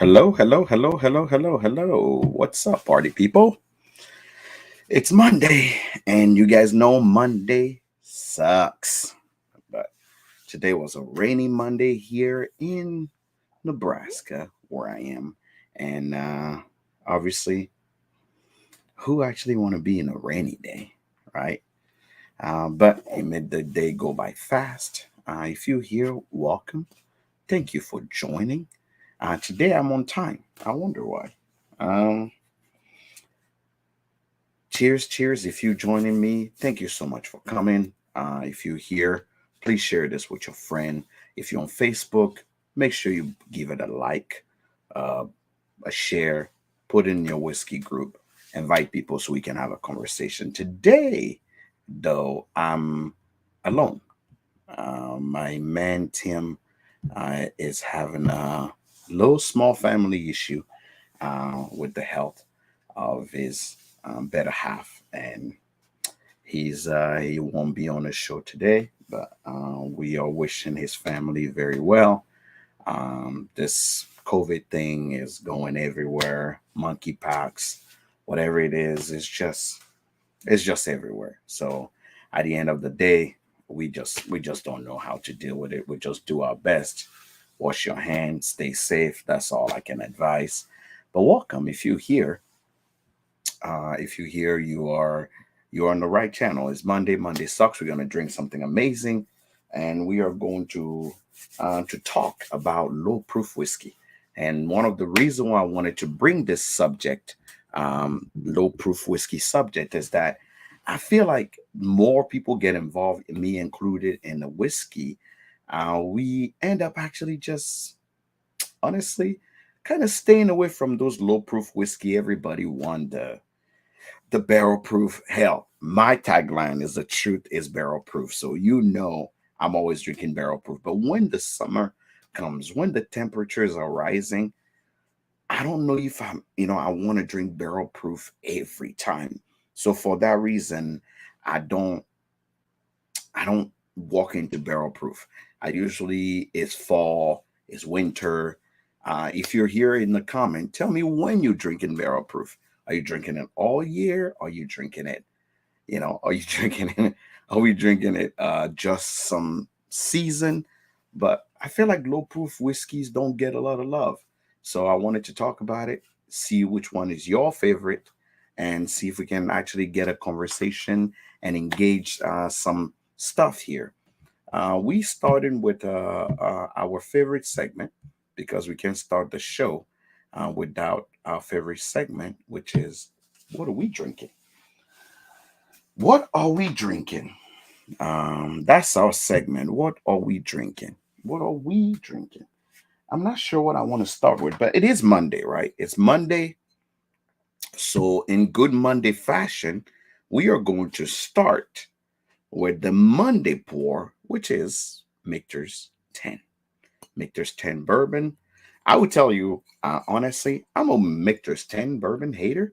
Hello, hello, hello, hello, hello, hello. What's up, party people? It's Monday, and you guys know Monday sucks. But today was a rainy Monday here in Nebraska, where I am. And obviously, who actually want to be in a rainy day, right? But it made the day go by fast. If you're here, welcome. Thank you for joining. Today I'm on time. I wonder why. Um, Cheers, cheers. If you're joining me, thank you so much for coming. If you're here, please share this with your friend. If you're on Facebook, make sure you give it a like, uh, a share, put in your whiskey group, invite people so we can have a conversation. Today, though, I'm alone. My man Tim is having a little small family issue with the health of his better half, and he won't be on the show today. But we are wishing his family very well. This COVID thing is going everywhere. Monkeypox, whatever it is, it's just everywhere. So at the end of the day, we just don't know how to deal with it. We just do our best. Wash your hands, stay safe. That's all I can advise. But welcome if you're here. If you hear you're on the right channel. It's Monday. Monday sucks. We're gonna drink something amazing, and we are going to talk about low proof whiskey. And one of the reasons why I wanted to bring this subject, low proof whiskey subject, is that I feel like more people get involved, me included, in the whiskey. We end up actually just honestly kind of staying away from those low proof whiskey. Everybody want the barrel proof. Hell, my tagline is the truth is barrel proof. So I'm always drinking barrel proof. But when the summer comes, when the temperatures are rising, I don't know if I want to drink barrel proof every time. So for that reason, I don't I don't walk into barrel proof. I usually it's fall, it's winter. If you're here in the comment, tell me when you're drinking barrel proof. Are you drinking it all year? Are you drinking it? Are you drinking it? Are we drinking it just some season? But I feel like low proof whiskeys don't get a lot of love. So I wanted to talk about it, see which one is your favorite, and see if we can actually get a conversation and engage some stuff here. We started with our favorite segment because we can start the show without our favorite segment, which is what are we drinking? What are we drinking? That's our segment. What are we drinking? What are we drinking? I'm not sure what I want to start with, but it is Monday, right? It's Monday. So, in good Monday fashion, we are going to start with the Monday pour, which is Michter's 10. Michter's 10 bourbon. I would tell you, honestly, I'm a Michter's 10 bourbon hater.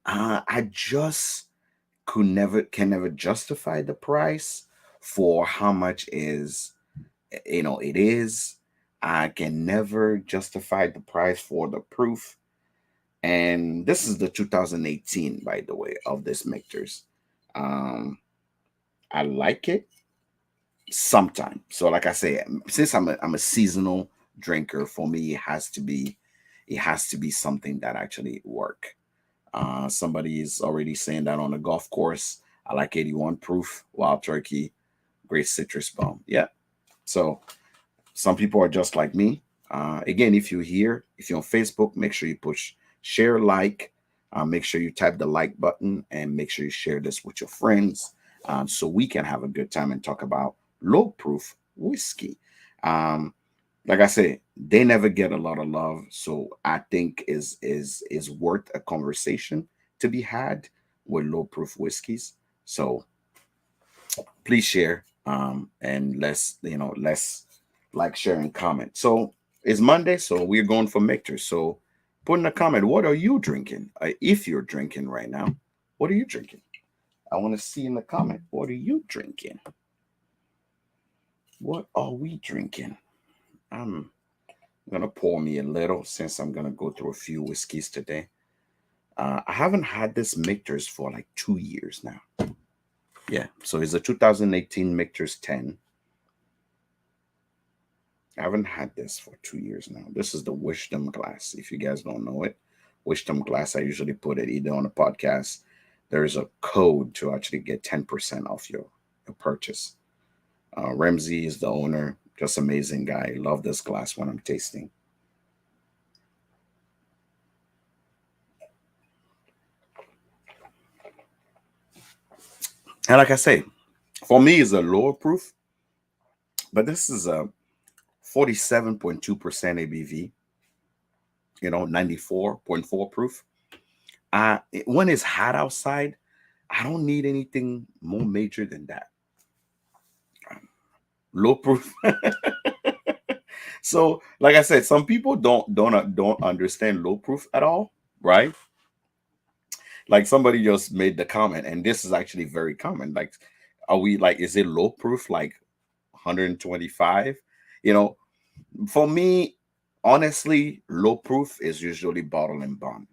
I just can never justify the price for how much it is. I can never justify the price for the proof. And this is the 2018, by the way, of this Michter's. Um, I like it sometimes. So, like I say, since I'm a seasonal drinker, for me, it has to be something that actually work. Somebody is already saying that on the golf course. I like 81 proof, wild turkey, great citrus bomb. Yeah. So some people are just like me. Again, if you're here, if you're on Facebook, make sure you push share, like, make sure you type the like button, and make sure you share this with your friends, so we can have a good time and talk about low proof whiskey. Um, like I said, they never get a lot of love, so I think is worth a conversation to be had with low proof whiskeys. So please share, and let's like, share, and comment. So it's Monday, so we're going for Michter. So put in a comment, what are you drinking? If you're drinking right now, what are you drinking? I want to see in the comment, what are you drinking? What are we drinking? um I'm gonna pour me a little since I'm gonna go through a few whiskeys today. I haven't had this Michter's for like 2 years now. Yeah, so it's a 2018 Michter's 10. I haven't had this for 2 years now. This is the Wisdom glass. If you guys don't know it, Wisdom glass, I usually put it either on the podcast. There's a code to actually get 10% off your purchase. Ramsey is the owner. Just amazing guy. Love this glass when I'm tasting. And like I say, for me, it's a lower proof, but this is a 47.2% ABV, 94.4 proof. When it's hot outside, I don't need anything more major than that. Low proof. So, like I said, some people don't understand low proof at all, right? Like somebody just made the comment, and this is actually very common. Like, are we like, is it low proof like 125? You know, for me, honestly, low proof is usually bottle and bond.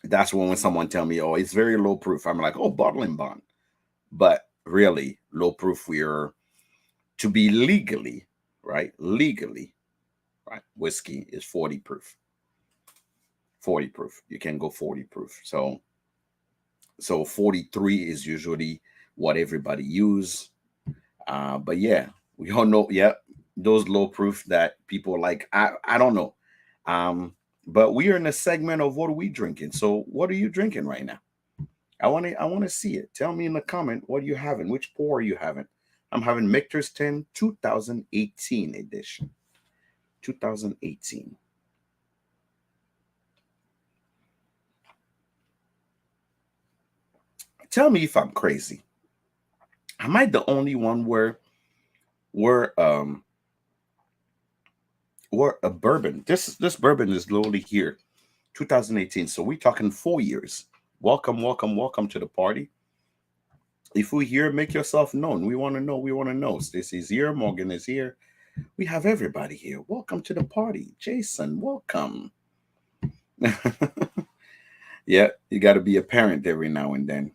That's when someone tell me, "Oh, it's very low proof," I'm like, "Oh, bottle and bond." But really, low proof, we're to be legally, right? Legally, right? Whiskey is 40 proof. 40 proof. You can go 40 proof. So 43 is usually what everybody use. But yeah, we all know, yeah, those low proof that people like. I don't know. Um, but we are in a segment of what are we drinking. So what are you drinking right now? I want to see it. Tell me in the comment what you having. Which pour are you having? I'm having Michter's 10 2018 edition. 2018. Tell me if I'm crazy. Am I the only one where where a bourbon? This bourbon is literally here, 2018. So we're talking 4 years. Welcome, welcome, welcome to the party. If we're here, make yourself known. We want to know. We want to know. Stacy's here. Morgan is here. We have everybody here. Welcome to the party. Jason, welcome. Yeah, you got to be a parent every now and then.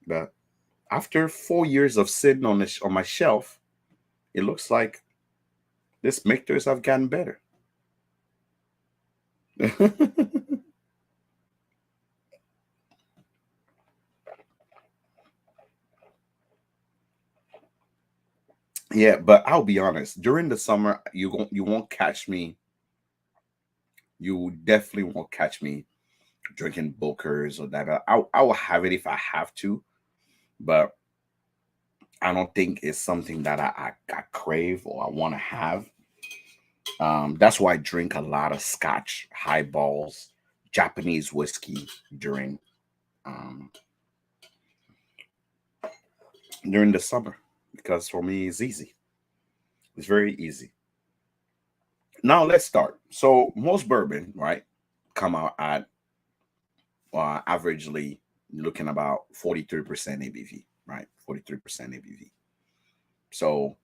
But after 4 years of sitting on my shelf, it looks like this Michter's have gotten better. Yeah, but I'll be honest. During the summer, you won't catch me. You definitely won't catch me drinking Booker's or that. I will have it if I have to, but I don't think it's something that I crave or I want to have. That's why I drink a lot of scotch, highballs, Japanese whiskey um, during the summer because for me it's easy. It's very easy. Now let's start. So most bourbon, right, come out at averagely looking about 43% ABV, right? 43% ABV. So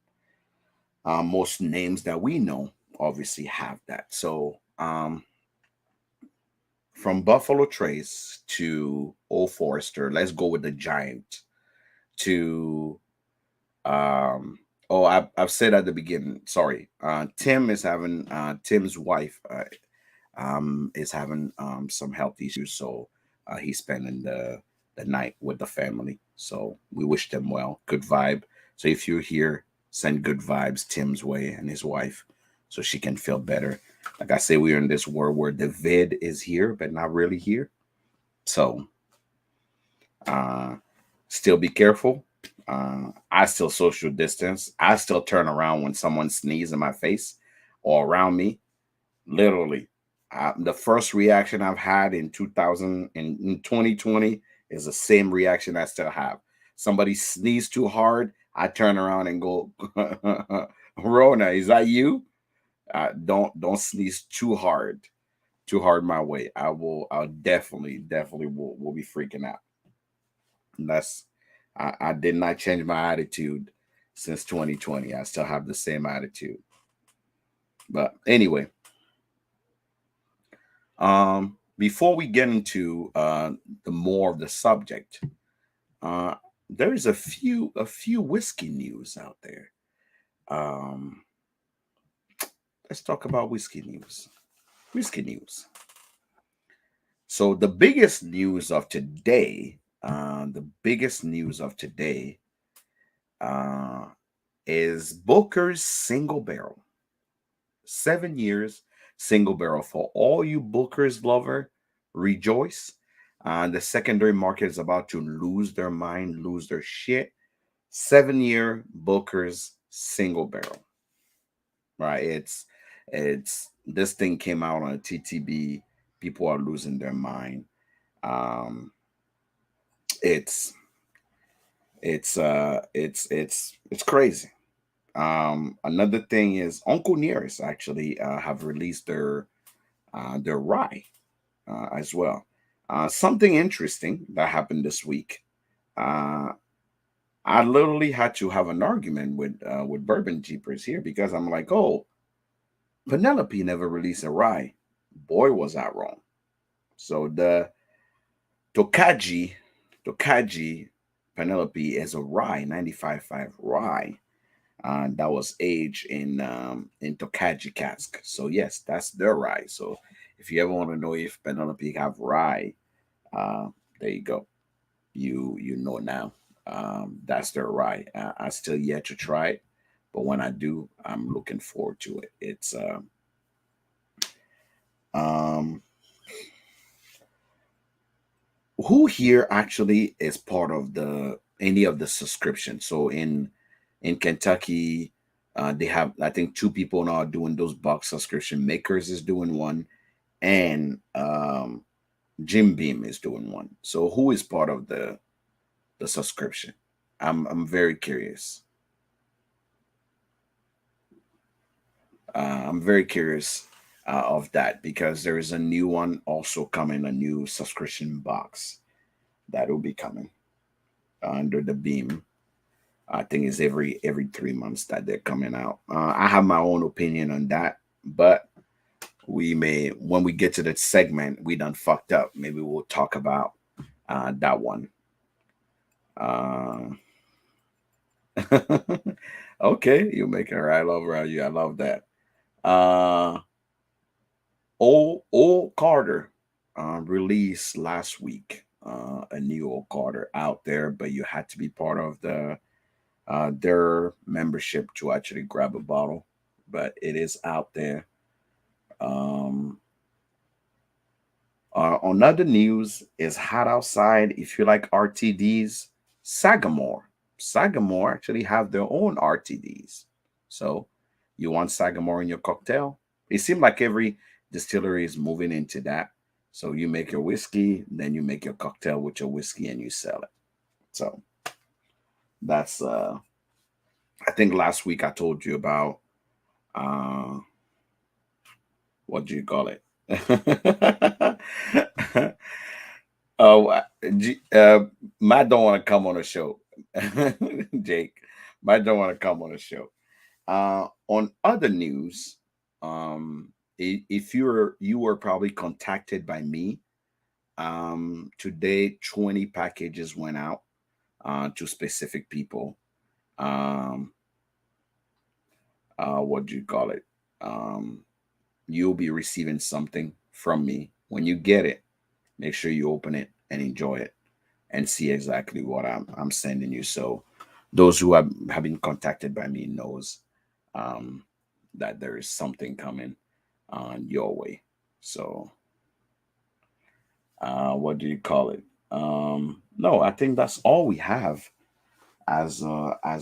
most names that we know obviously have that. So from Buffalo Trace to Old Forester, let's go with the Giant to oh, I've said at the beginning, sorry. Tim is having Tim's wife is having some health issues, so he's spending the night with the family. So we wish them well. Good vibe. So if you're here, send good vibes Tim's way and his wife, so she can feel better. Like I say, we're in this world where the vid is here, but not really here. So uh, still be careful. I still social distance. I still turn around when someone sneezes in my face or around me. Literally, the first reaction I've had in 2000 in 2020 is the same reaction I still have. Somebody sneeze too hard, I turn around and go, "Rona, is that you?" Don't sneeze too hard my way. I'll definitely will be freaking out. And that's I did not change my attitude since 2020. I still have the same attitude. But anyway, before we get into the more of the subject, uh, there is a few whiskey news out there. Um, let's talk about whiskey news. Whiskey news. So the biggest news of today, uh, is Booker's single barrel. 7 years single barrel for all you Booker's lover. Rejoice. The secondary market is about to lose their mind, lose their shit. 7 year Booker's single barrel. Right? It's this thing came out on a TTB. People are losing their mind. Um, it's it's crazy. Another thing is Uncle Nearest actually have released their rye as well. Something interesting that happened this week. Uh, I literally had to have an argument with Bourbon Jeepers here because I'm like, oh, Penelope never released a rye. Boy, was I wrong. So the Tokaji, Tokaji Penelope is a rye, 95.5 rye. That was aged in Tokaji cask. So yes, that's their rye. So if you ever want to know if Penelope have rye, uh, there you go. You know now. That's their rye. I still yet to try it, but when I do, I'm looking forward to it. It's um who here actually is part of the any of the subscription? So in Kentucky, they have, I think, two people now doing those box subscription. Makers is doing one, and Jim Beam is doing one. So who is part of the subscription? I'm very curious. I'm very curious of that because there is a new one also coming, a new subscription box that will be coming under the Beam. I think it's every 3 months that they're coming out. I have my own opinion on that, but we may, when we get to that segment, we done fucked up. Maybe we'll talk about that one. Uh, okay, you make it right over you. I love that. Uh, old Carter released last week. A new old Carter out there, but you had to be part of their membership to actually grab a bottle. But it is out there. Um, on other news, is hot outside. If you like RTDs, Sagamore. Sagamore actually have their own RTDs. So you want Sagamore in your cocktail? It seems like every distillery is moving into that. So you make your whiskey, then you make your cocktail with your whiskey and you sell it. So that's I think last week I told you about uh what do you call it? Oh, Matt don't want to come on a show. Jake, Matt don't want to come on a show. On other news, if you were probably contacted by me, today 20 packages went out to specific people. Um, what do you call it? Um, you'll be receiving something from me. When you get it, make sure you open it and enjoy it and see exactly what I'm sending you. So those who have been contacted by me knows um, that there is something coming on your way. So what do you call it? No, I think that's all we have as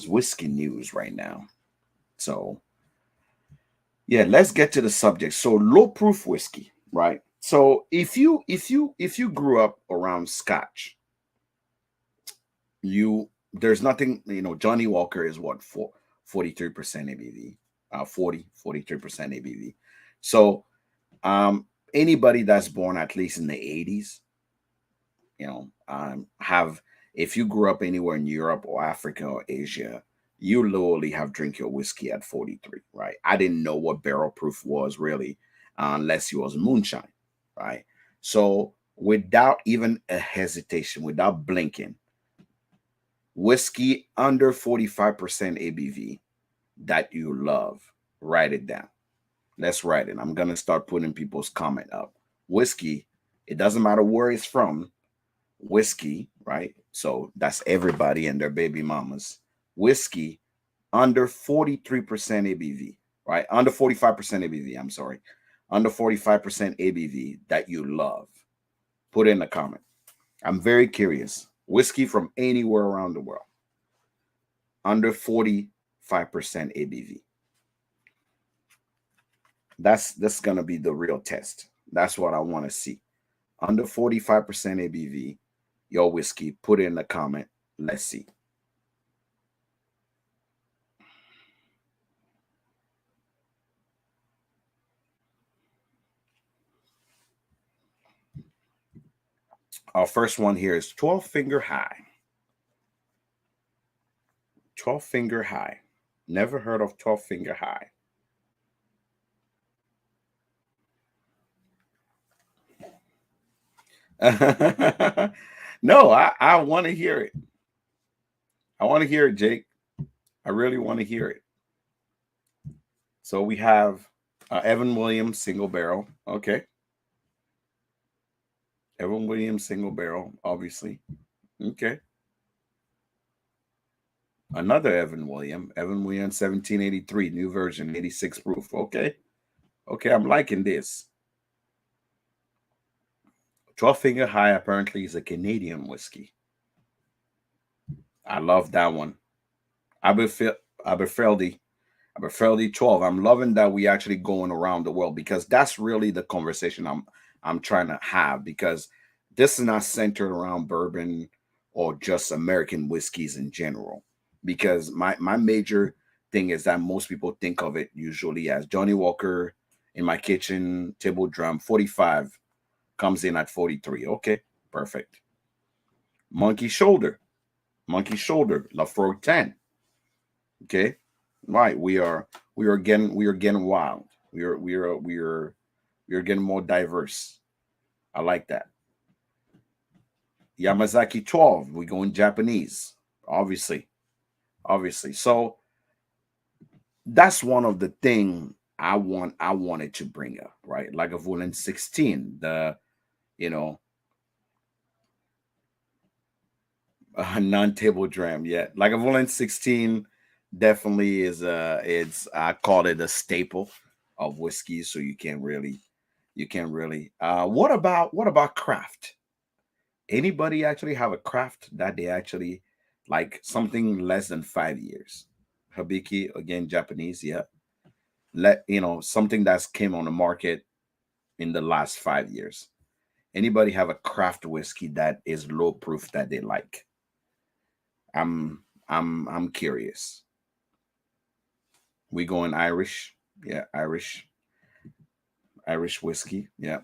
whiskey news right now. So yeah, let's get to the subject. So low proof whiskey, right? So if you grew up around Scotch, you there's nothing, Johnny Walker is what, 43% ABV, 43% ABV. So anybody that's born at least in the 80s, have if you grew up anywhere in Europe or Africa or Asia, you literally have drink your whiskey at 43, right? I didn't know what barrel proof was really, unless it was moonshine, right? So without even a hesitation, without blinking, whiskey under 45% ABV that you love, write it down. Let's write it. I'm gonna start putting people's comment up. Whiskey, it doesn't matter where it's from. Whiskey, right? So that's everybody and their baby mamas. Whiskey under 43% ABV, right? Under 45% ABV, I'm sorry. Under 45% ABV that you love. Put in a comment. I'm very curious. Whiskey from anywhere around the world. Under 45% ABV. That's gonna be the real test. That's what I want to see. Under 45% ABV, your whiskey, put it in the comment. Let's see. Our first one here is 12 Finger High. 12 Finger High. Never heard of 12 Finger High. No, I want to hear it. I want to hear it, Jake. I really want to hear it. So we have Evan Williams single barrel. Okay. Evan Williams single barrel, obviously. Okay. Another Evan Williams. Evan Williams 1783, new version, 86 proof. Okay. Okay, I'm liking this. 12 Finger High apparently is a Canadian whiskey. I love that one. Aberfeldy 12. I'm loving that we actually going around the world, because that's really the conversation I'm trying to have, because this is not centered around bourbon or just American whiskeys in general. Because my major thing is that most people think of it usually as Johnny Walker in my kitchen, table drum, 45 comes in at 43. Okay, perfect. Monkey Shoulder, Lafroig 10. Okay, right. We are getting wild. We are getting more diverse. I like that. Yamazaki 12. We going Japanese, obviously, obviously. So that's one of the thing I wanted to bring up, right? Like a Lagavulin 16, the you know non-table dram. Yeah, like a Lagavulin 16 definitely is it's I call it a staple of whiskey, so you can really what about craft? Anybody actually have a craft that they actually like, something less than 5 years? Habiki, again, Japanese, yeah. Something that's came on the market in the last 5 years. Anybody have a craft whiskey that is low proof that they like? I'm curious. We going Irish? Yeah, Irish whiskey. Yeah.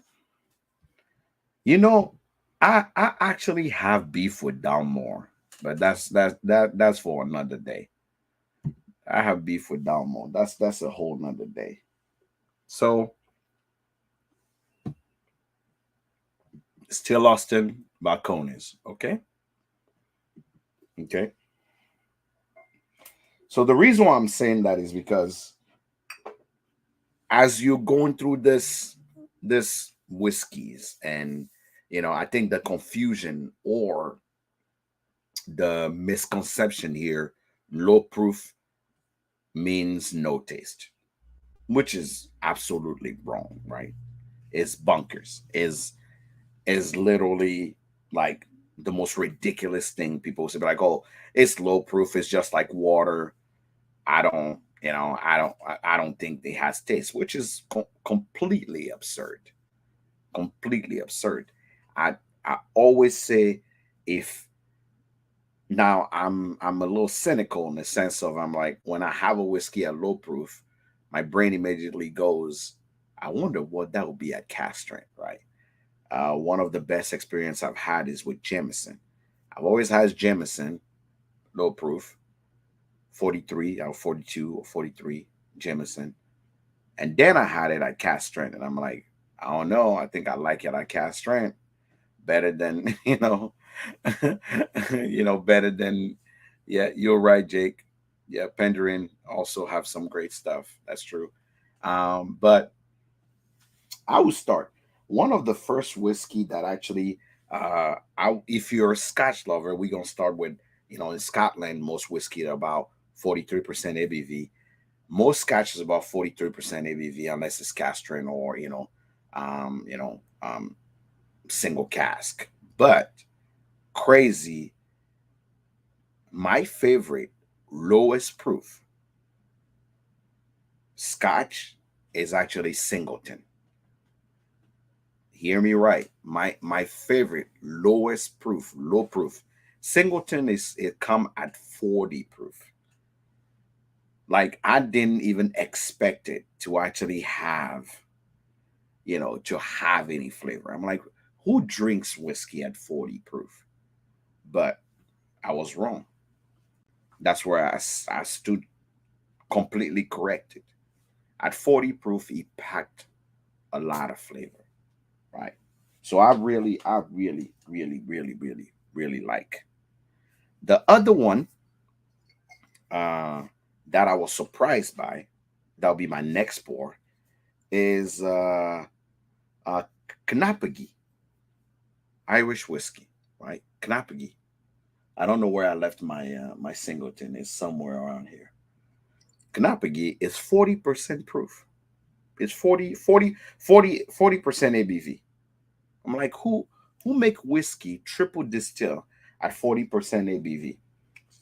You know, I actually have beef with Dalmore, but that's for another day. I have beef with Dalmore. That's a whole nother day. So still Austin Balcones. Okay. Okay. So the reason why I'm saying that is because as you're going through this whiskeys, and I think the confusion or the misconception here, low proof means no taste, which is absolutely wrong, right? It's bunkers. Is literally like the most ridiculous thing people say. Like, oh, it's low proof. It's just like water. I don't think it has taste, which is completely absurd. Completely absurd. I always say, if now I'm a little cynical in the sense of, I'm like, when I have a whiskey at low proof, my brain immediately goes, I wonder what that would be at cast strength, right? One of the best experience I've had is with Jameson. I've always had Jameson low proof 43 or 42 or 43 Jameson. And then I had it at cast strength. And I'm like, I don't know. I think I like it at cast strength better than, better than, yeah, you're right, Jake. Yeah, Penderin also have some great stuff. That's true. But I will start. One of the first whiskey that actually, if you're a Scotch lover, we're gonna start with, in Scotland, most whiskey are about 43% ABV. Most Scotch is about 43% ABV, unless it's castrin or um, you know, um, single cask. But crazy, my favorite lowest proof Scotch is actually Singleton. Hear me right. My favorite lowest proof, low proof. Singleton is it come at 40 proof. Like I didn't even expect it to actually have, to have any flavor. I'm like, who drinks whiskey at 40 proof? But I was wrong. That's where I stood completely corrected. At 40 proof, it packed a lot of flavor, right? So I really like. The other one uh, that I was surprised by, that'll be my next pour, is uh, Canopagey, Irish whiskey, right? Canopagey. I don't know where I left my Singleton. It's somewhere around here. Canopagey is 40% proof. It's 40% ABV. I'm like, who make whiskey triple distill at 40% ABV?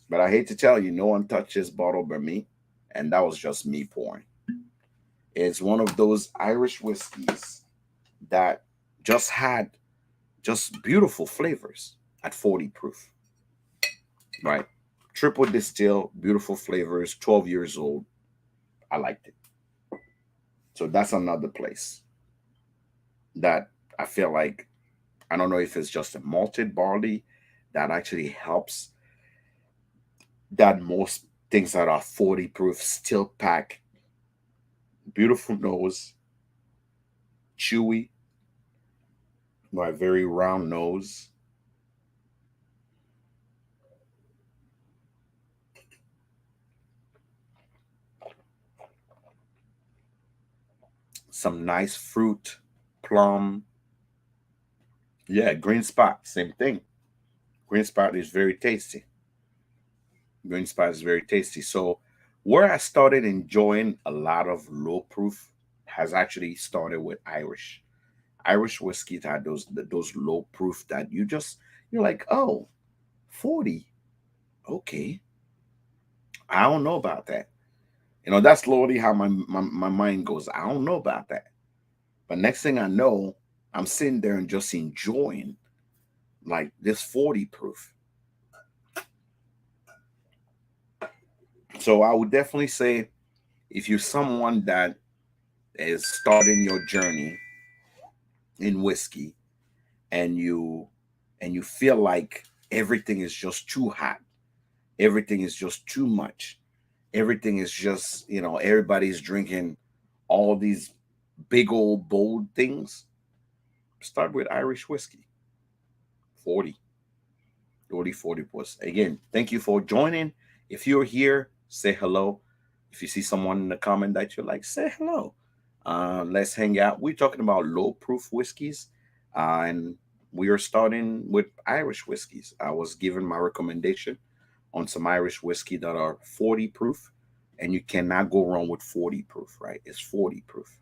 But I hate to tell you, no one touched this bottle but me, and that was just me pouring. It's one of those Irish whiskeys that just had just beautiful flavors at 40 proof, right? Triple distill, beautiful flavors, 12 years old. I liked it. So that's another place that I feel like, I don't know if it's just a malted barley that actually helps, that most things that are 40 proof still pack beautiful nose, chewy, my very round nose, some nice fruit, plum. Yeah, green spot, same thing. Green spot is very tasty. Green spot is very tasty. So where I started enjoying a lot of low proof has actually started with Irish whiskey that had those low proof that you're like, oh, 40. Okay. I don't know about that. That's slowly how my mind goes. I don't know about that. But next thing I know, I'm sitting there and just enjoying like this 40 proof. So I would definitely say, if you're someone that is starting your journey in whiskey, and you feel like everything is just too hot, everything is just too much, everything is just, everybody's drinking all these big old bold things, start with Irish whiskey. 40, 40 plus. Again, thank you for joining. If you're here, say hello. If you see someone in the comment that you like, say hello. Let's hang out. We're talking about low proof whiskeys, and we are starting with Irish whiskeys. I was given my recommendation on some Irish whiskey that are 40 proof, and you cannot go wrong with 40 proof, right? It's 40 proof.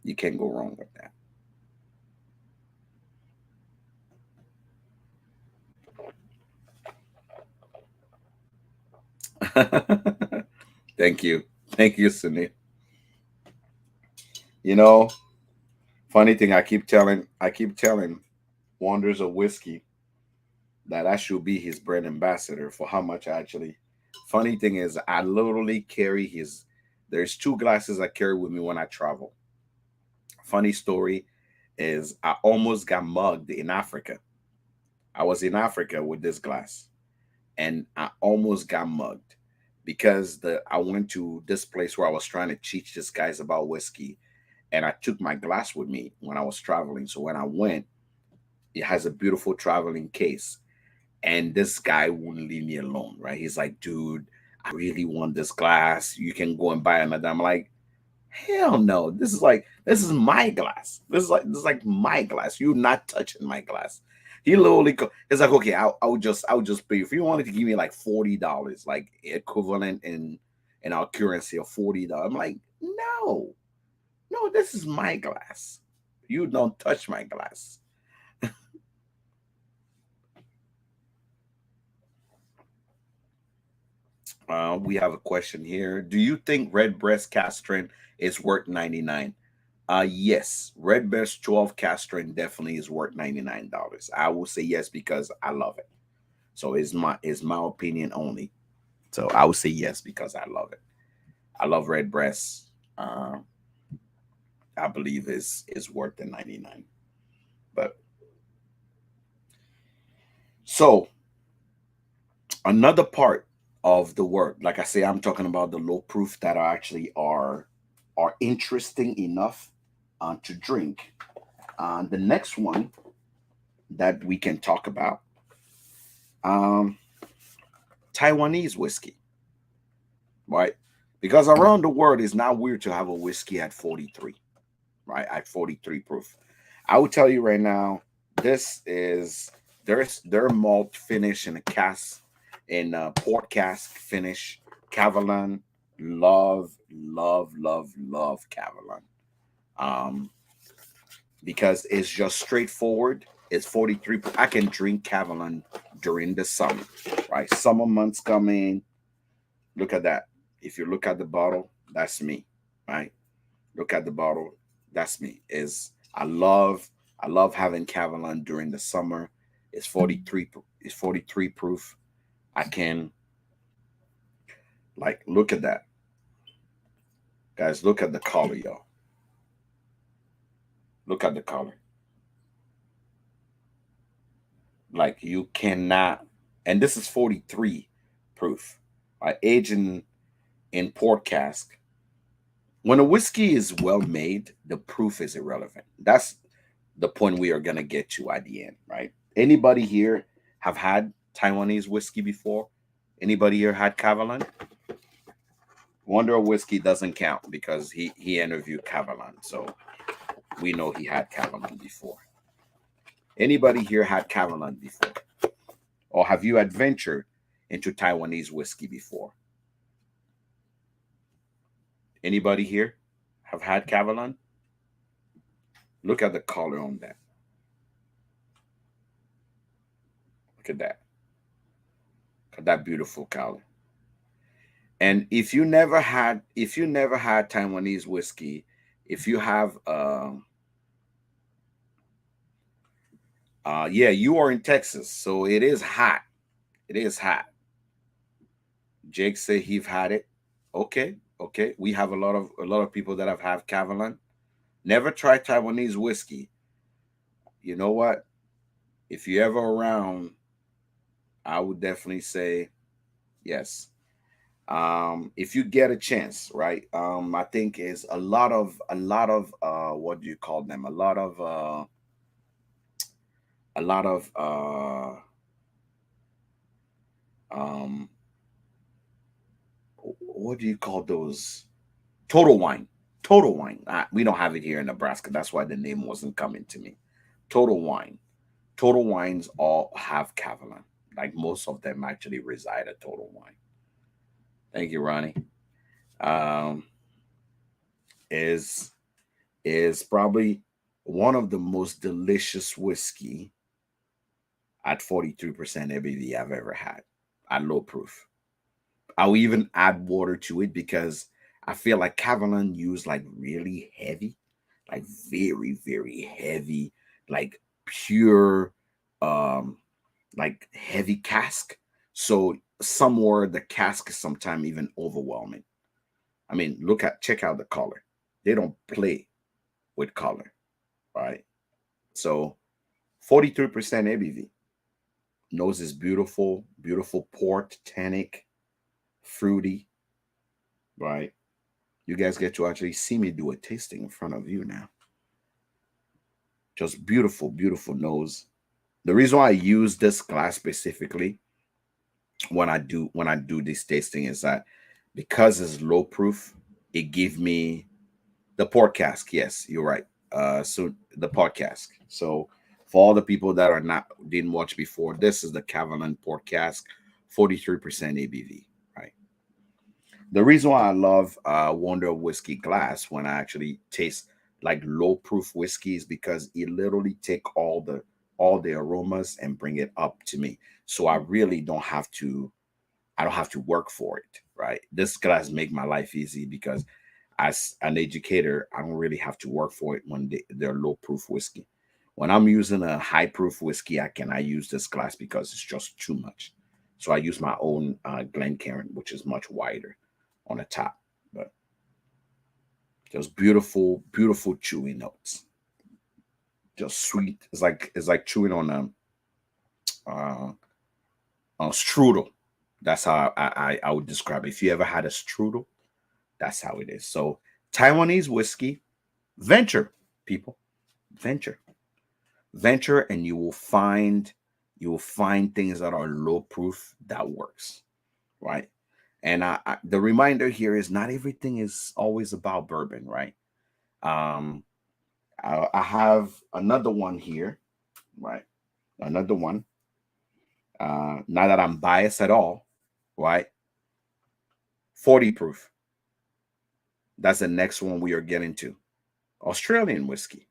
You can't go wrong with that. Thank you. Thank you, Sunil. You know, funny thing, I keep telling Wonders of Whiskey that I should be his brand ambassador for how much I actually. Funny thing is, I literally carry his. There's two glasses I carry with me when I travel. Funny story is, I almost got mugged in Africa. I was in Africa with this glass, and I almost got mugged. because I went to this place where I was trying to teach these guys about whiskey, and I took my glass with me when I was traveling. So when I went, it has a beautiful traveling case, and this guy wouldn't leave me alone, right? He's like, dude, I really want this glass. You can go and buy another. I'm like, hell no. This is my glass. This is like my glass. You're not touching my glass. He literally he's like, okay, I would just pay. If you wanted to give me like $40, like equivalent in our currency of $40. I'm like, no, no, this is my glass. You don't touch my glass. We have a question here. Do you think red breast castrin is worth 99? Yes, red breast 12 castrin definitely is worth $99. I will say yes because I love it. So it's my opinion only. So I would say yes because I love it. I love red breast. Uh, I believe is worth the 99. But so another part of the work, like I say, I'm talking about the low proof that are interesting enough to drink. The next one that we can talk about, um, Taiwanese whiskey, right? Because around the world, it's not weird to have a whiskey at 43, right? At 43 proof. I will tell you right now, this is their malt finish in a cask, in a port cask finish. Cavalan, love, love, love, love Cavalan. Um, because it's just straightforward. It's 43. I can drink Cavalan during the summer, right? Summer months coming. Look at that. If you look at the bottle, that's me, right? Look at the bottle, that's me. Is I love having Cavalan during the summer. It's 43. It's 43 proof. I can like look at that, guys. Look at the color, y'all. Look at the color. Like you cannot, and this is 43 proof. Aging in port cask. When a whiskey is well made, the proof is irrelevant. That's the point we are gonna get to at the end, right? Anybody here have had Taiwanese whiskey before? Anybody here had Cavalan? Wonder Whiskey doesn't count because he interviewed Cavalan, so we know he had Cavalan before. Anybody here had Cavalan before? Or have you adventured into Taiwanese whiskey before? Anybody here have had Cavalan? Look at the color on that. Look at that. Look at that beautiful color. And if you never had Taiwanese whiskey, if you have yeah, you are in Texas, so it is hot. It is hot. Jake said he've had it. Okay, okay. We have a lot of people that have had Cavalan. Never tried Taiwanese whiskey. You know what? If you're ever around, I would definitely say yes. If you get a chance, right? I think is a lot of what do you call them? A lot of um what do you call those? Total wine. Total wine. We don't have it here in Nebraska. That's why the name wasn't coming to me. Total wine. Total wines all have Cavalan. Like most of them actually reside at Total Wine. Thank you, Ronnie. Um, is is probably one of the most delicious whiskey at 43% ABV I've ever had at low proof. I'll even add water to it because I feel like Cavalan used like really heavy, like very, very heavy, like pure, um, like heavy cask. So somewhere the cask is sometimes even overwhelming. I mean, check out the color. They don't play with color, right? So 43% ABV. Nose is beautiful, beautiful port, tannic. fruity, right? You guys get to actually see me do a tasting in front of you now. Just beautiful, beautiful nose. The reason why I use this glass specifically when I do this tasting is that because it's low proof, it give me the port cask. Yes, you're right. So the port cask. So for all the people that are not didn't watch before, this is the Cavalan port cask, 43% ABV. Right. The reason why I love Wonder Whiskey Glass when I actually taste like low proof whiskey is because it literally take all the aromas and bring it up to me. So I don't have to work for it, right? This glass make my life easy because as an educator, I don't really have to work for it when they're low proof whiskey. When I'm using a high proof whiskey, I use this glass because it's just too much. So I use my own Glencairn, which is much wider on the top, but just beautiful, beautiful chewy notes. Just sweet. It's like chewing uh, on strudel. That's how I would describe it. If you ever had a strudel, that's how it is. So Taiwanese whiskey, venture, people, venture, venture, and you will find things that are low proof that works, right? And the reminder here is not everything is always about bourbon, right? Um, I have another one here, right? Another one. Not that I'm biased at all, right? 40 proof. That's the next one we are getting to. Australian whiskey,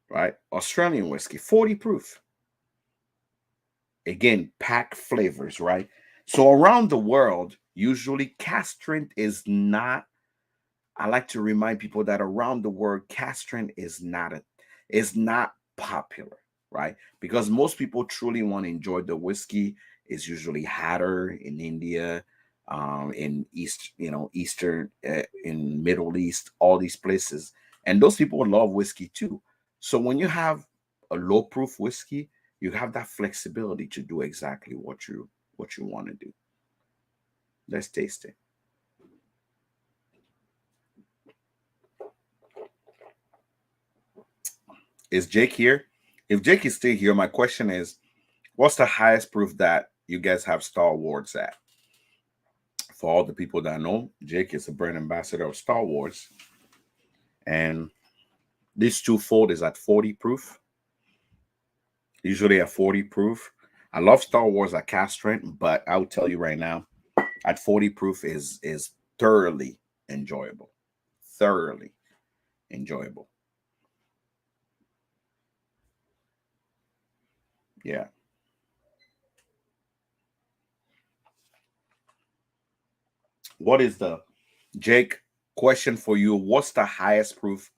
right? Australian whiskey, 40 proof. Again, pack flavors, right? So around the world, usually cask strength is not. I like to remind people that around the world, cask strength is not popular, right? Because most people truly want to enjoy the whiskey. Is usually hotter in India, in Eastern, in Middle East, all these places, and those people love whiskey too. So when you have a low proof whiskey, you have that flexibility to do exactly what you want to do. Let's taste it. Is Jake here? If Jake is still here, my question is, what's the highest proof that you guys have Star Wars at? For all the people that know, Jake is a brand ambassador of Star Wars, and this twofold is at 40 proof. Usually at 40 proof. I love Star Wars at cast strength, but I'll tell you right now, at 40 proof is thoroughly enjoyable. Thoroughly enjoyable. Yeah. What is the Jake question for you? What's the highest proof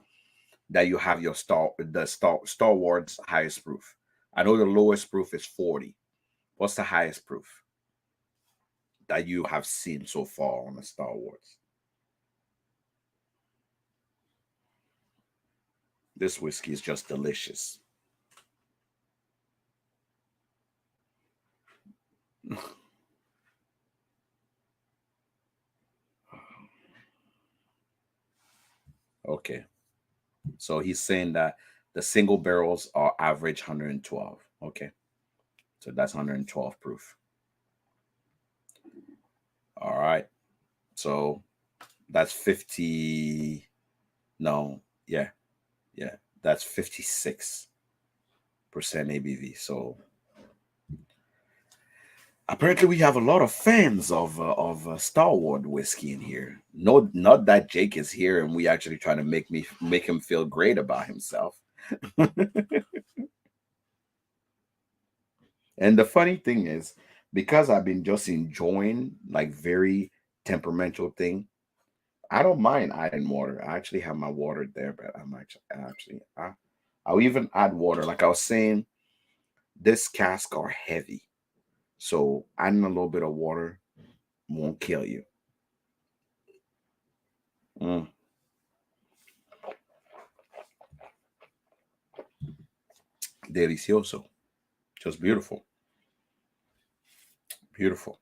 that you have your Star Wars highest proof? I know the lowest proof is 40. What's the highest proof that you have seen so far on the Star Wars? This whiskey is just delicious. Okay. So he's saying that the single barrels are average 112. Okay. So that's 112 proof. All right. So that's 50. No. Yeah. Yeah. That's 56% ABV. So apparently we have a lot of fans of Star Wars whiskey in here. No, not that Jake is here and we actually trying to make him feel great about himself. And the funny thing is, because I've been just enjoying like very temperamental thing, I don't mind adding water. I actually have my water there, but I'll even add water. Like I was saying, this cask are heavy, so adding a little bit of water won't kill you. Mm, delicioso, just beautiful, beautiful.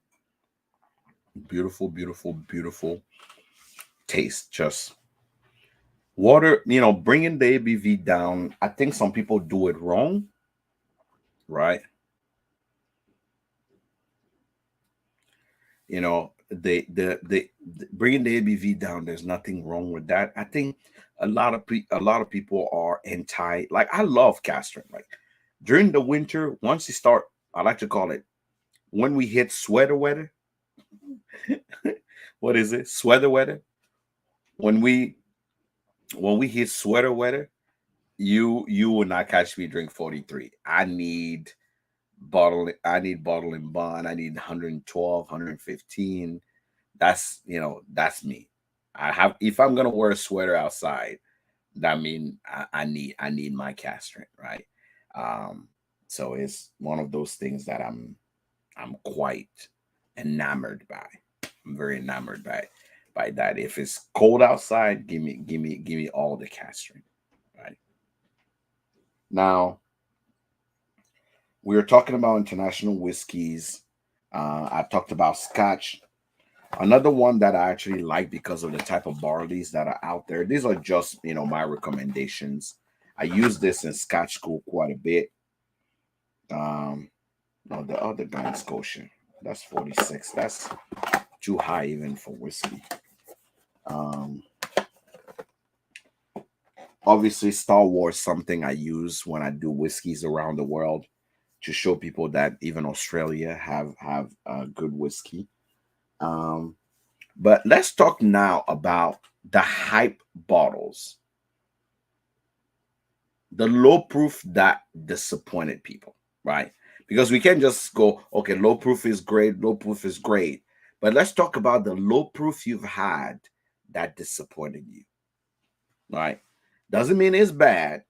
Beautiful, beautiful, beautiful taste. Just water, bringing the ABV down. I think some people do it wrong, right? The bringing the ABV down. There's nothing wrong with that. I think a lot of people are anti. Like I love castering. Like during the winter, once you start, I like to call it when we hit sweater weather. What is it? Sweater weather. When we hit sweater weather, you will not catch me drink 43. I need bottle and bond. I need 112, 115. That's me. I have if I'm gonna wear a sweater outside, that mean I need my castrant, right? Um, so it's one of those things that I'm quite enamored by. I'm very enamored by that. If it's cold outside, give me all the castrant, right? Now we were talking about international whiskeys. I talked about scotch. Another one that I actually like because of the type of barleys that are out there. These are just my recommendations. I use this in Scotch school quite a bit. Um, no, the other Glen Scotia, that's 46. That's too high even for whiskey. Um, Obviously, Star Wars something I use when I do whiskeys around the world to show people that even Australia have good whiskey. Um, but let's talk now about the hype bottles, the low proof that disappointed people, right? Because we can't just go, okay, low proof is great, low proof is great. But let's talk about the low proof you've had that disappointed you, right? Doesn't mean it's bad.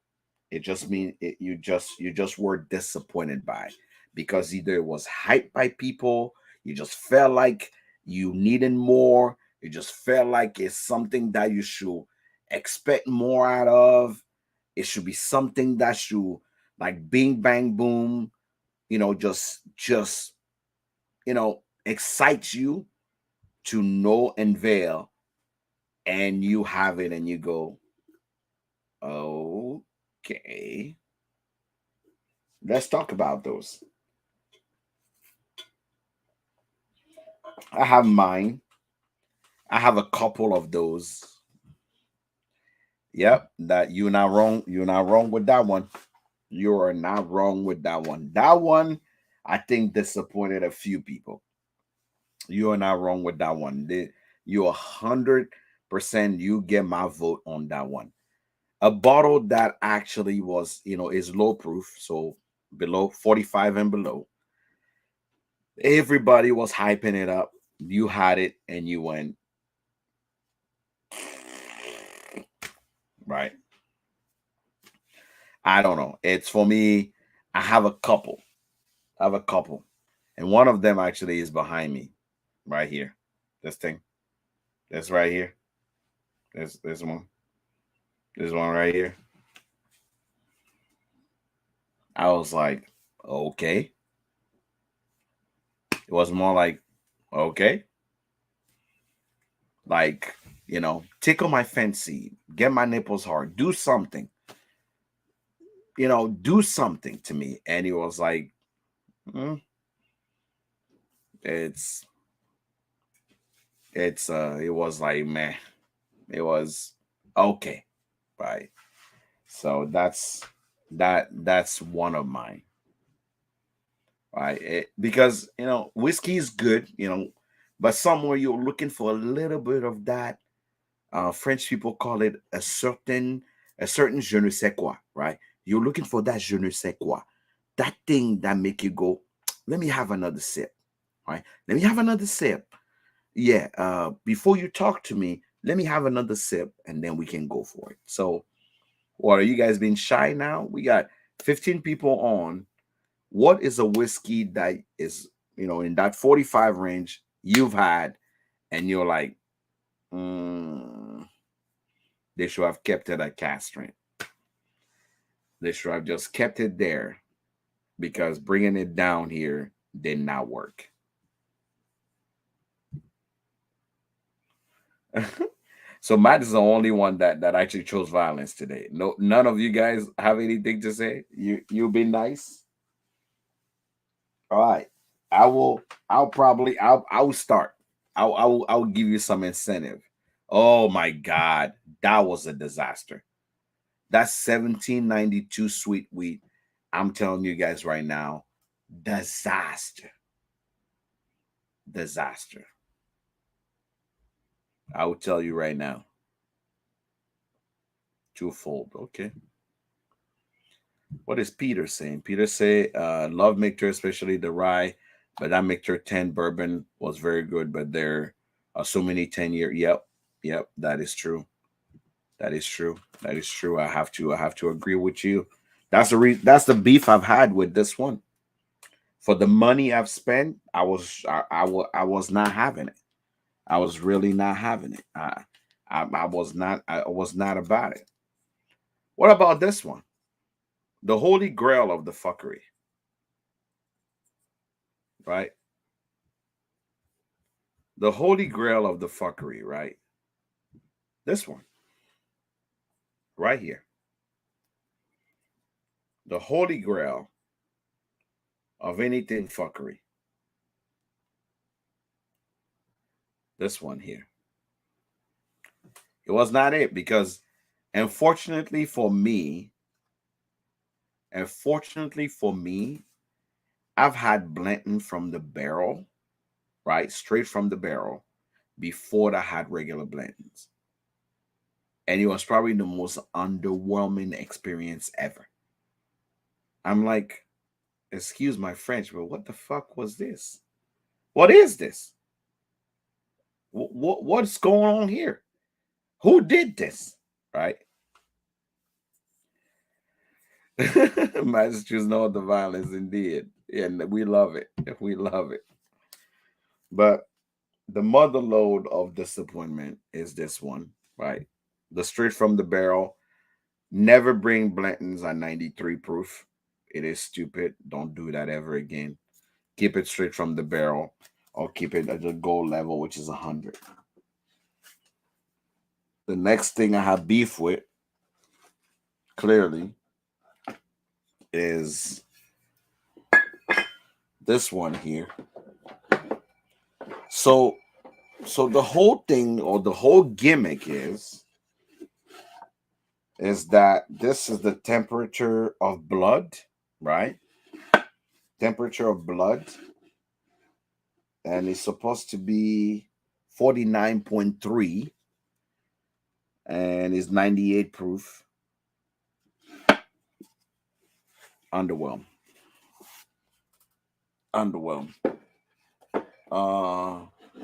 It just means you just were disappointed by because either it was hyped by people, you just felt like you needed more, you just felt like it's something that you should expect more out of. It should be something that should like bing bang boom, just excite you to no unveil, and you have it and you go, okay, let's talk about those. I have mine. I have a couple of those. Yep, that you're not wrong. You're not wrong with that one. You are not wrong with that one. That one, I think, disappointed a few people. You are not wrong with that one. You 100%. You get my vote on that one. A bottle that actually was, is low proof, so below 45 and below. Everybody was hyping it up. You had it, and you went right. I don't know. It's for me. I have a couple. I have a couple, and one of them actually is behind me, right here. This thing. This right here. This one. This one right here. I was like, okay. It was more like, okay, like tickle my fancy, get my nipples hard, do something, do something to me. And he was like, "Mm, it's it was like, man, it was okay, right." So that's one of mine, right? Because whiskey is good, but somewhere you're looking for a little bit of that. French people call it a certain je ne sais quoi, right? You're looking for that je ne sais quoi, that thing that make you go, let me have another sip, right? Let me have another sip. Yeah, before you talk to me, let me have another sip, and then we can go for it. So, what are you guys being shy now? We got 15 people on. What is a whiskey that is, in that 45 range you've had, and you're like, mm, they should have kept it at castrant. They should have just kept it there because bringing it down here did not work. So Matt is the only one that actually chose violence today. No, none of you guys have anything to say. You'll be nice. All right. I will. I'll probably. I'll start. I'll give you some incentive. Oh my God, that was a disaster. That's 1792 sweet wheat. I'm telling you guys right now, disaster, disaster. I will tell you right now, twofold. Okay. What is Peter saying? Peter say, love Mictor, especially the rye, but that Mictor 10 bourbon was very good, but there are so many 10-year. Yep. Yep. That is true. That is true. That is true. I have to agree with you. That's the beef I've had with this one. For the money I've spent, I was not having it. I was really not having it. I was not about it. What about this one? The holy grail of the fuckery, right? The holy grail of the fuckery, right? This one, right here. The holy grail of anything fuckery. This one here. It was not it because, unfortunately for me, unfortunately for me, I've had Blanton from the barrel, right? Straight from the barrel before I had regular Blantons. And it was probably the most underwhelming experience ever. I'm like, excuse my French, but what the fuck was this? What is this? What's going on here? Who did this? Right? Massachusetts know the violence indeed. And we love it. We love it. But the mother load of disappointment is this one, right? The straight from the barrel. Never bring Blantons at 93 proof. It is stupid. Don't do that ever again. Keep it straight from the barrel or keep it at the gold level, which is 100. The next thing I have beef with, clearly, is this one here. So the whole thing or the whole gimmick is that this is the temperature of blood, right? Temperature of blood, and it's supposed to be 49.3 and is 98 proof. Underwhelmed. Underwhelmed.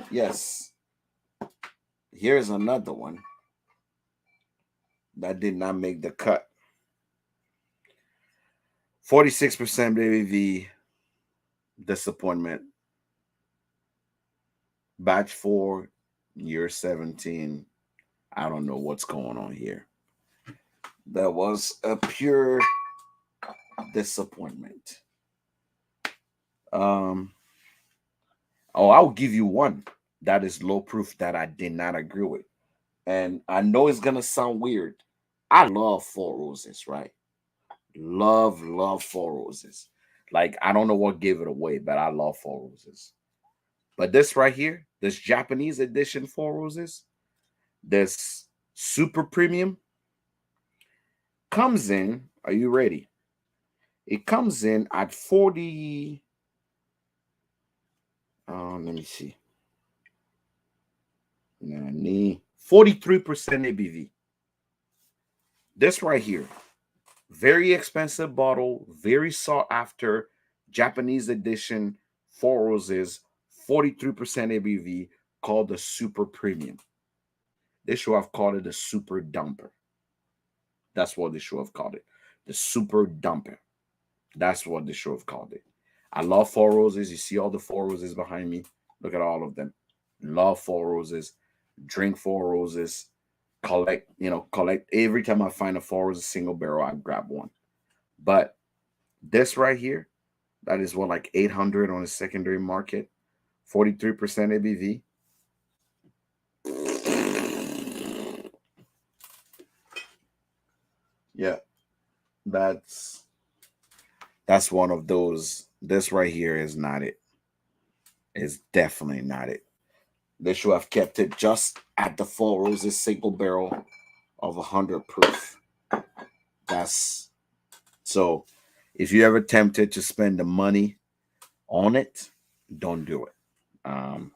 Yes. Here's another one that did not make the cut. 46% ABV. Disappointment. Batch 4, year 17. I don't know what's going on here. That was a pure disappointment. I'll give you one that is low proof that I did not agree with. And I know it's gonna sound weird. I love Four Roses, right? Love Four Roses. Like, I don't know what gave it away, but I love Four Roses. But this right here, this Japanese edition Four Roses, this super premium, comes in. Are you ready? It comes in at 40. Let me see. 43% ABV. This right here, very expensive bottle, very sought after Japanese edition Four Roses, 43% ABV, called the Super Premium. They should have called it the Super Dumper. That's what they should have called it. The Super Dumper. That's what they should have called it. I love Four Roses. You see all the Four Roses behind me. Look at all of them. Love Four Roses. Drink Four Roses. Collect. Every time I find a Four Roses single barrel, I grab one. But this right here, that is what, like 800 on the secondary market, 43% ABV. Yeah, that's that's one of those. This right here is not it. It's definitely not it. They should have kept it just at the Four Roses single barrel of 100 proof. That's so. If you ever tempted to spend the money on it, don't do it. Um,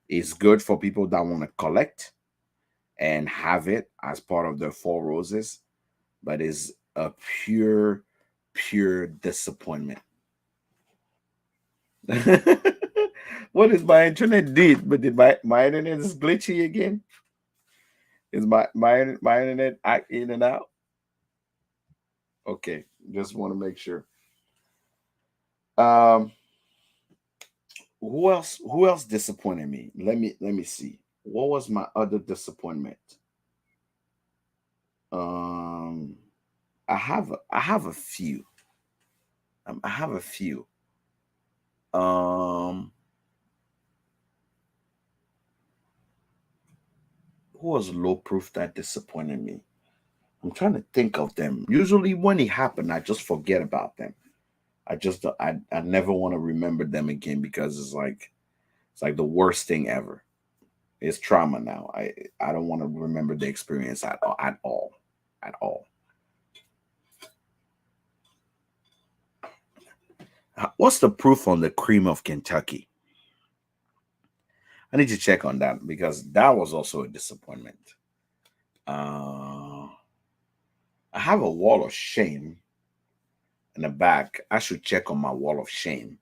it's good for people that want to collect and have it as part of their Four Roses, but is a pure disappointment. What is my internet did? But did my internet is glitchy again? Is my internet in and out? Okay, just want to make sure. Um, who else disappointed me? Let me see. What was my other disappointment? Um, I have a few. I have a few. Um, who was low proof that disappointed me? I'm trying to think of them. Usually, when it happened, I just forget about them. I never want to remember them again because it's like the worst thing ever. It's trauma now. I don't want to remember the experience at all. What's the proof on the cream of Kentucky? I need to check on that because that was also a disappointment. Uh, I have a wall of shame in the back. I should check on my wall of shame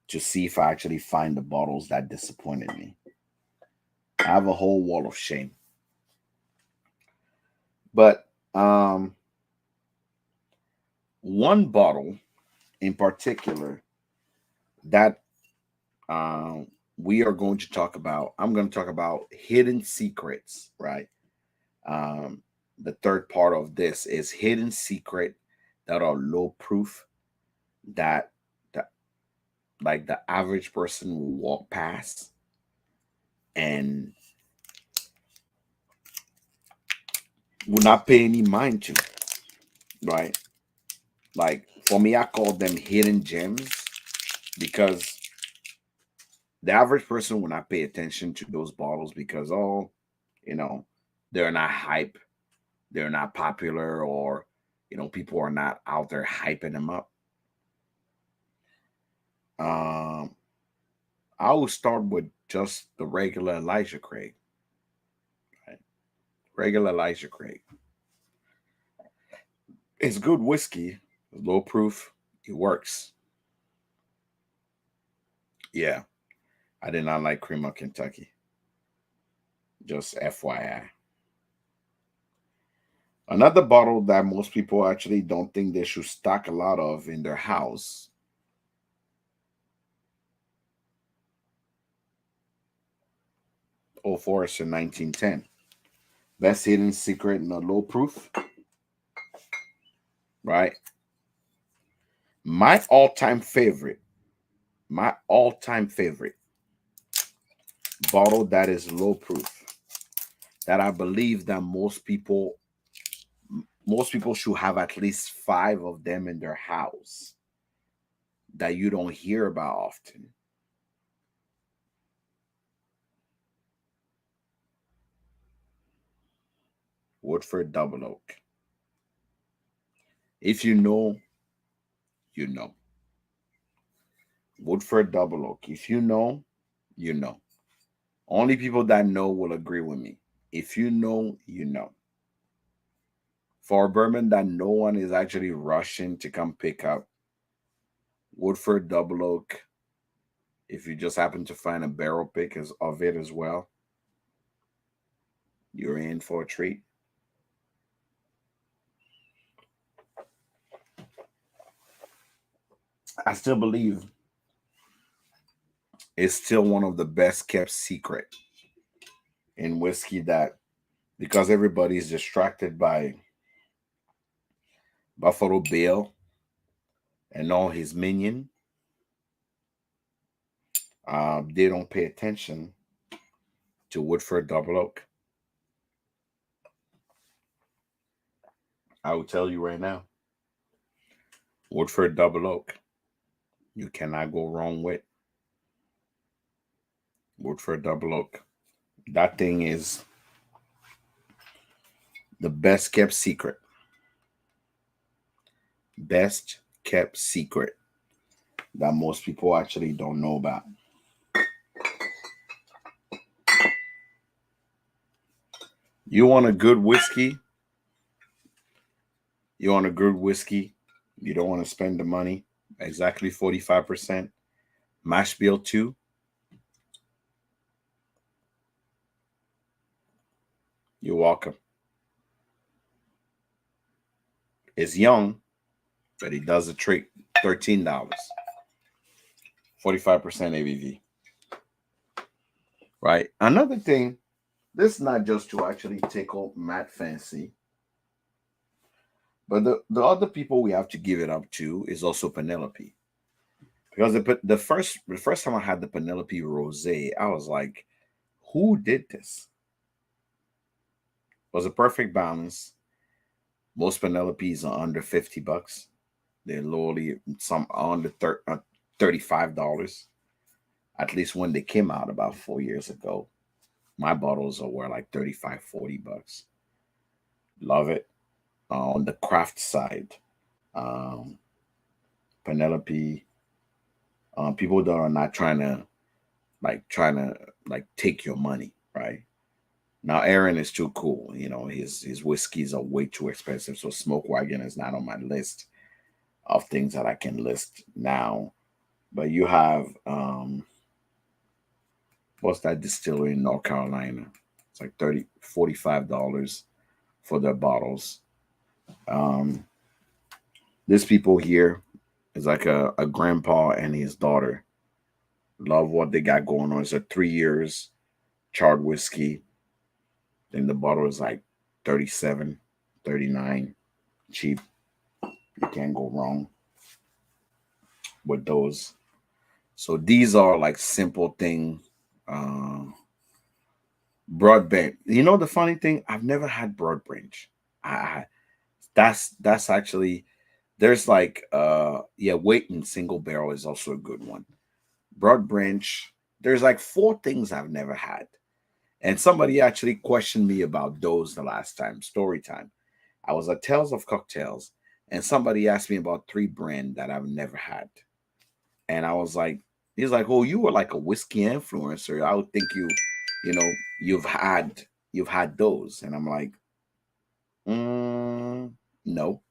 to see if I actually find the bottles that disappointed me. I have a whole wall of shame. But one bottle in particular that um, we are going to talk about, I'm going to talk about hidden secrets, right? Um, the third part of this is hidden secret that are low proof that that like the average person will walk past and will not pay any mind to, right? Like for me, I call them hidden gems because the average person will not pay attention to those bottles because you know, they're not hype, they're not popular, or people are not out there hyping them up. Um, I will start with just the regular Elijah Craig, right? Regular Elijah Craig. It's good whiskey, low proof. It works. Yeah, I did not like Cream of Kentucky. Just FYI. Another bottle that most people actually don't think they should stock a lot of in their house. Old Forester 1910. Best hidden secret in a low proof, right? My all-time favorite, my all-time favorite bottle that is low proof, that I believe that most people should have at least 5 of them in their house that you don't hear about often. Woodford Double Oak. If you know, you know. Woodford Double Oak. If you know, you know. Only people that know will agree with me. If you know, you know. For a bourbon that no one is actually rushing to come pick up, Woodford Double Oak, if you just happen to find a barrel pick of it as well, you're in for a treat. I still believe it's still one of the best kept secret in whiskey that because everybody's distracted by Buffalo Bill and all his minion, they don't pay attention to Woodford Double Oak. I will tell you right now, Woodford Double Oak. You cannot go wrong with Woodford Double Oak. That thing is the best kept secret. Best kept secret that most people actually don't know about. You want a good whiskey? You want a good whiskey? You don't want to spend the money. Exactly 45%. Mash bill 2. You're welcome. It's young, but it does the trick. $13. 45% ABV. Right? Another thing, this is not just to actually tickle Matt Fancy, but the other people we have to give it up to is also Penelope. Because the first time I had the Penelope Rosé, I was like, who did this? It was a perfect balance. Most Penelopes are under $50. They're lowly, some are under $35. At least when they came out about 4 years ago. My bottles were like 35, $40. Love it. On the craft side, um, Penelope, people that are not trying to take your money, right? Now Aaron is too cool. His whiskeys are way too expensive. So Smoke Wagon is not on my list of things that I can list now. But you have what's that distillery in North Carolina? It's like $45 for their bottles. Um, this people here is like a grandpa and his daughter. Love what they got going on. It's a 3 years charred whiskey. Then the bottle is like 37, 39, cheap. You can't go wrong with those. So these are like simple thing. Uh, Broadband. The funny thing, I've never had Broadbridge. I that's actually there's like yeah, Waiting Single Barrel is also a good one. Broadbridge. There's like four things I've never had. And somebody actually questioned me about those the last time, story time. I was at Tales of Cocktails, and somebody asked me about three brand that I've never had. And I was like, he's like, oh, you were like a whiskey influencer. I would think you know, you've had those. And I'm like, no.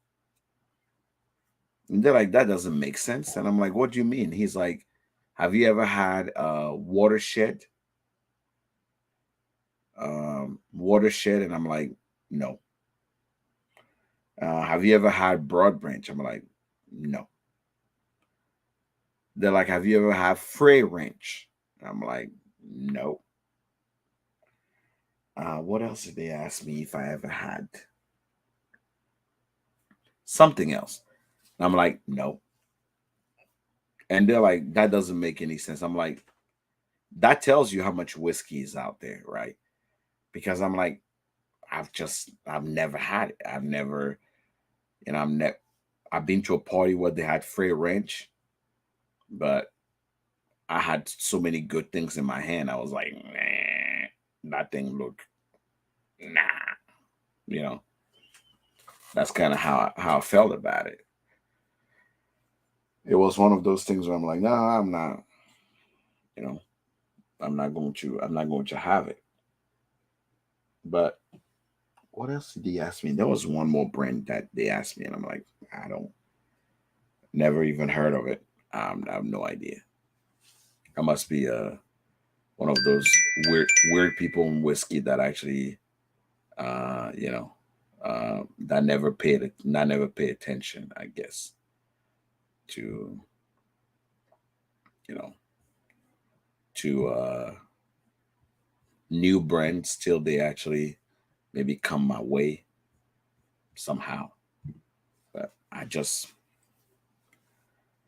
And they're like, that doesn't make sense. And I'm like, what do you mean? He's like, have you ever had Watershed? Watershed? And I'm like, no. Have you ever had Broad Branch? I'm like, no. They're like, have you ever had Frey Ranch? I'm like, no. What else did they ask me if I ever had? Something else. And I'm like, no. And they're like, that doesn't make any sense. I'm like, that tells you how much whiskey is out there, right? Because I'm like, I've never had it. I've never, I've been to a party where they had Frey Ranch, but I had so many good things in my hand. I was like, nah, that thing look, nah, you know. That's kind of how I felt about it. It was one of those things where I'm like, no, I'm not, you know, I'm not going to have it. But what else did he ask me? There was one more brand that they asked me, and I'm like, I don't, never even heard of it. I have no idea. I must be one of those weird people in whiskey that actually, uh, you know, that never pay attention, I guess, to you know to new brands till they actually maybe come my way somehow. But I just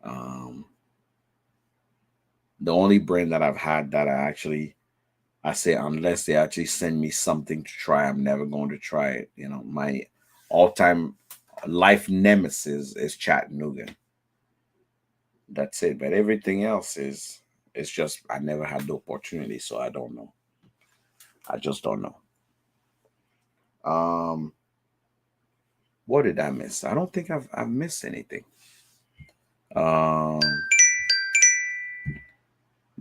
um the only brand that I've had that I say unless they actually send me something to try, I'm never going to try it. My all time life nemesis is Chattanooga. That's it. But everything else is it's just I never had the opportunity, so I don't know. I just don't know. Um, what did I miss? I don't think I've missed anything. Um,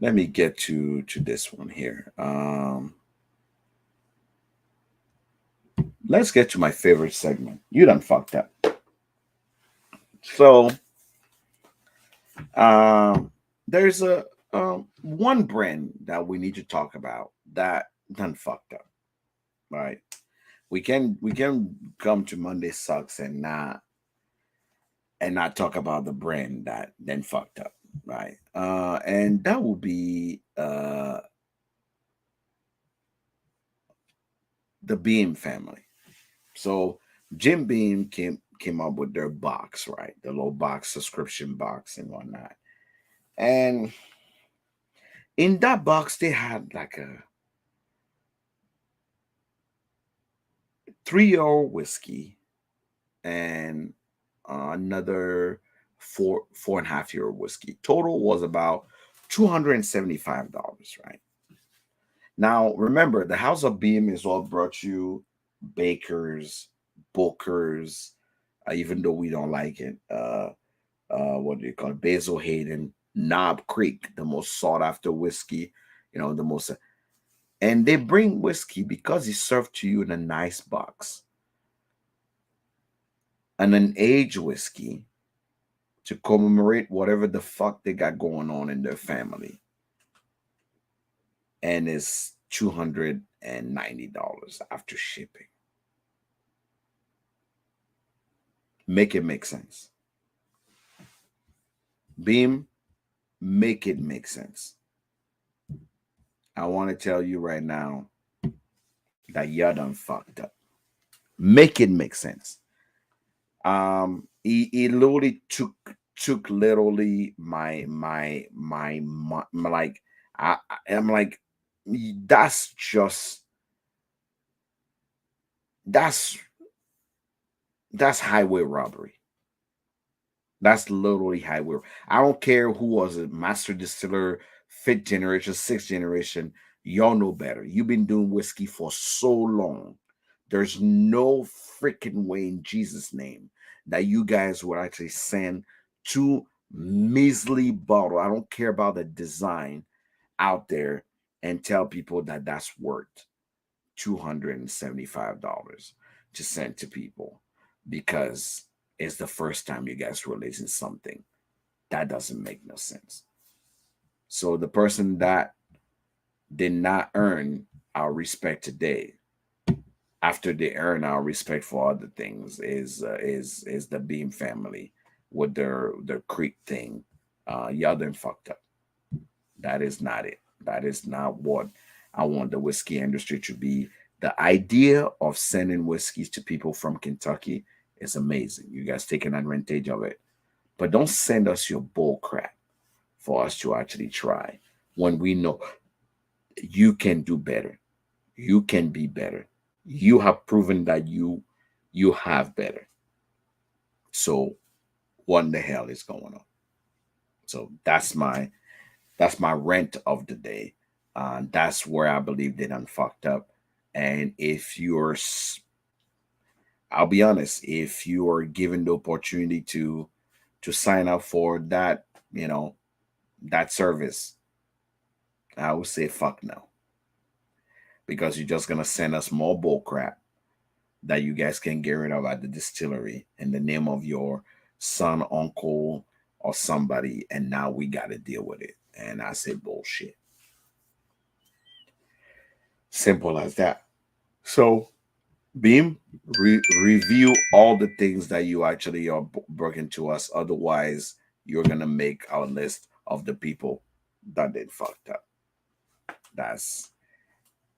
let me get to this one here. Let's get to my favorite segment. You done fucked up. So, um, there's a one brand that we need to talk about that done fucked up. Right? We can come to Monday sucks and not talk about the brand that then fucked up, right? And that will be the Beam family. So Jim Beam came up with their box, right? The little box subscription box and whatnot. And in that box, they had like a 3-year whiskey and another 4.5-year whiskey. Total was about $275, right? Now, remember, the House of Beam is what brought you Bakers, Bookers, even though we don't like it. What do you call it? Basil Hayden, Knob Creek, the most sought after whiskey, the most. And they bring whiskey because it's served to you in a nice box and an aged whiskey to commemorate whatever the fuck they got going on in their family. And it's $290 after shipping. Make it make sense. Beam, make it make sense. I want to tell you right now that you done fucked up. Make it make sense. He literally took literally my like I'm like that's just that's that's highway robbery. That's literally highway. I don't care who was a master distiller, fifth generation, sixth generation. Y'all know better. You've been doing whiskey for so long. There's no freaking way in Jesus' name that you guys would actually send two measly bottle. I don't care about the design out there and tell people that that's worth $275 to send to people because it's the first time you guys releasing something. That doesn't make no sense. So the person that did not earn our respect today, after they earn our respect for other things, is the Beam family with their Creek thing. Y'all done fucked up. That is not it. That is not what I want the whiskey industry to be. The idea of sending whiskeys to people from Kentucky is amazing. You guys taking advantage of it. But don't send us your bull crap for us to actually try when we know you can do better. You can be better. You have proven that you have better. So what in the hell is going on? So that's my rant of the day. That's where I believe they done fucked up. And if I'll be honest, if you are given the opportunity to sign up for that, that service, I would say fuck no, because you're just gonna send us more bull crap that you guys can get rid of at the distillery in the name of your son, uncle, or somebody, and now we gotta deal with it. And I say bullshit. Simple as that. So, Beam, review all the things that you actually are bringing to us. Otherwise, you're gonna make our list of the people that did fucked up. That's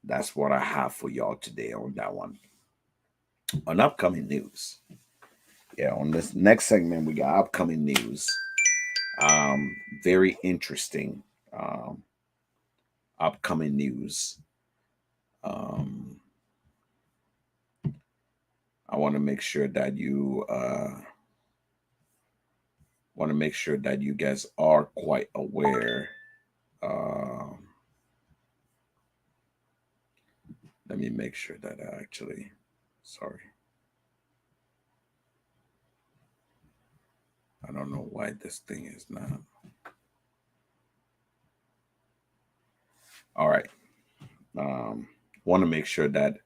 that's what I have for y'all today on that one. On upcoming news, yeah. On this next segment, we got upcoming news. Very interesting. Um, upcoming news. Um, I want to make sure that you guys are quite aware. Uh, Let me make sure that I actually, sorry, I don't know why this thing is not. All right. Um, want to make sure that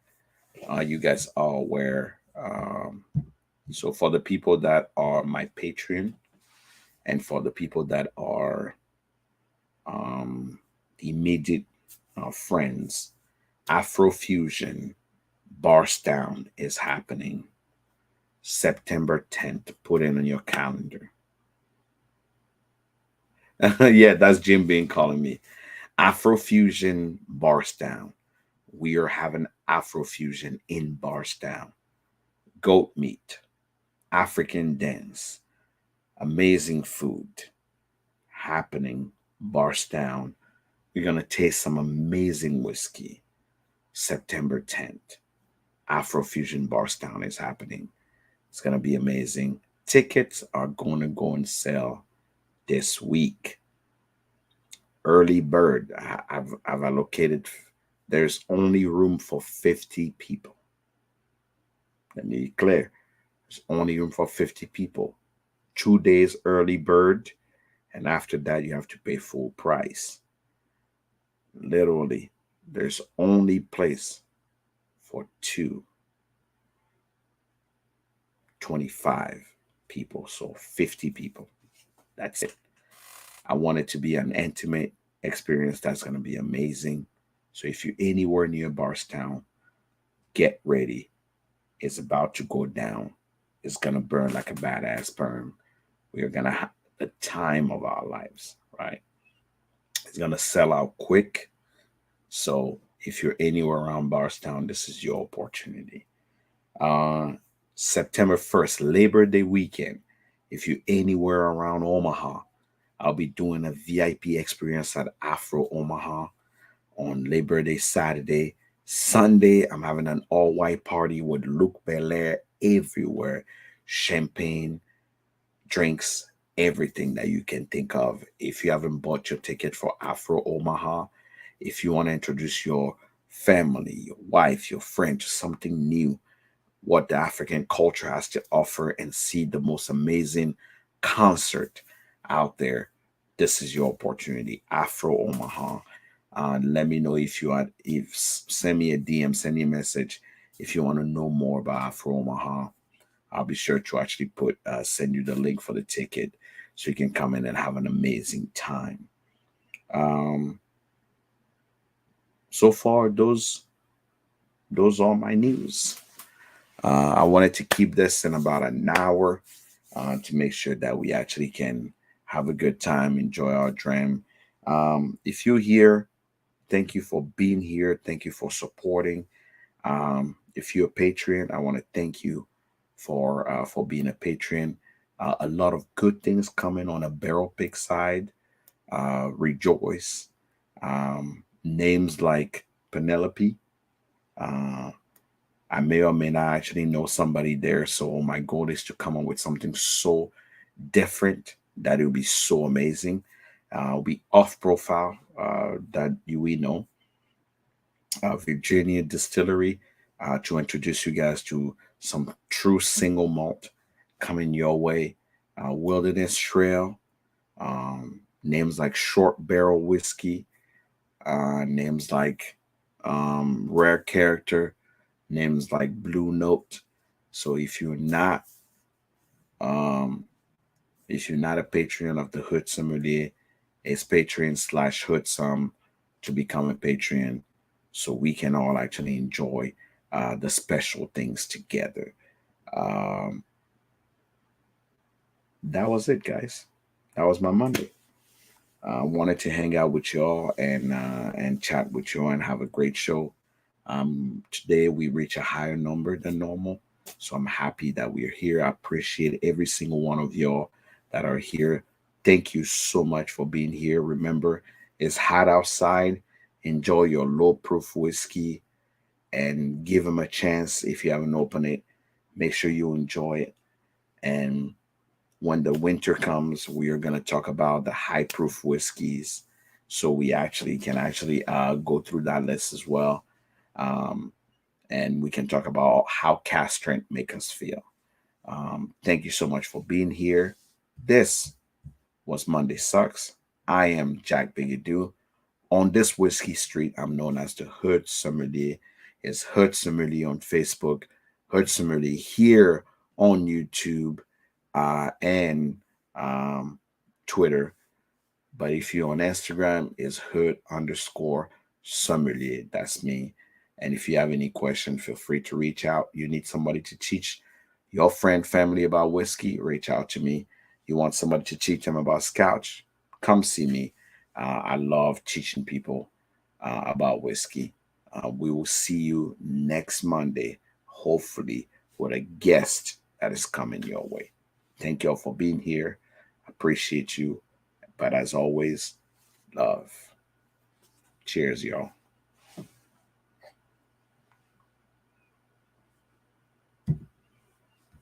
you guys are aware. So for the people that are my Patreon and for the people that are um, immediate friends, Afrofusion Barstown is happening September 10th. Put it on your calendar. Yeah, that's Jim Bean calling me. Afrofusion Barstown. We are having Afrofusion in Barstown. Goat meat, African dance, amazing food happening Barstown. We're going to taste some amazing whiskey September 10th. Afrofusion Barstown is happening. It's going to be amazing. Tickets are going to go and sell this week. Early bird. I've allocated, there's only room for 50 people. Let me be clear. There's only room for 50 people. 2 days early bird. And after that, you have to pay full price. Literally, there's only place for 25 people. So 50 people. That's it. I want it to be an intimate experience that's going to be amazing. So if you're anywhere near Barstown, get ready. It's about to go down. It's going to burn like a badass burn. We are going to have the time of our lives, right? It's going to sell out quick. So if you're anywhere around Barstown, this is your opportunity. Uh, September 1st, Labor Day weekend. If you're anywhere around Omaha, I'll be doing a VIP experience at Afro Omaha on Labor Day Saturday. Sunday, I'm having an all white party with Luke Belair everywhere. Champagne, drinks, everything that you can think of. If you haven't bought your ticket for Afro Omaha, if you want to introduce your family, your wife, your friend to something new, what the African culture has to offer, and see the most amazing concert out there, this is your opportunity. Afro Omaha. Let me know if you want, if send me a DM, send me a message if you want to know more about Afro Omaha. I'll be sure to actually send you the link for the ticket so you can come in and have an amazing time. Um, so far, those are my news. I wanted to keep this in about an hour to make sure that we actually can have a good time, enjoy our dream. If you're here, thank you for being here. Thank you for supporting. If you're a Patreon, I want to thank you for being a patron. A lot of good things coming on a barrel pick side. Rejoice. Names like Penelope. Uh, I may or may not actually know somebody there. So my goal is to come up with something so different that it will be so amazing. Will be off profile that we know. Virginia Distillery to introduce you guys to some true single malt coming your way. Wilderness Trail, names like Short Barrel Whiskey, names like Rare Character, names like Blue Note. So um, if you're not a patron of the Hood Sommelier, it's Patreon/Hood Som to become a patron, so we can all actually enjoy the special things together. Um, that was it, guys. That was my Monday. I wanted to hang out with y'all and chat with y'all and have a great show. Today we reach a higher number than normal, so I'm happy that we're here. I appreciate every single one of y'all that are here. Thank you so much for being here. Remember, it's hot outside. Enjoy your low proof whiskey and give them a chance if you haven't opened it. Make sure you enjoy it. And when the winter comes, we are going to talk about the high proof whiskeys. So we actually can go through that list as well. Um, and we can talk about how cask strength make us feel. Thank you so much for being here. This was Monday Sucks. I am Jack Bigadoo. On this whiskey street, I'm known as the Hood Sommelier. It's Hood Sommelier on Facebook, Hood Sommelier here on YouTube, and um, Twitter. But if you're on Instagram, it's Hood underscore Sommelier. That's me. And if you have any questions, feel free to reach out. You need somebody to teach your friend, family about whiskey, reach out to me. You want somebody to teach them about scotch, come see me. I love teaching people about whiskey. We will see you next Monday, hopefully, with a guest that is coming your way. Thank y'all for being here. Appreciate you. But as always, love. Cheers, y'all.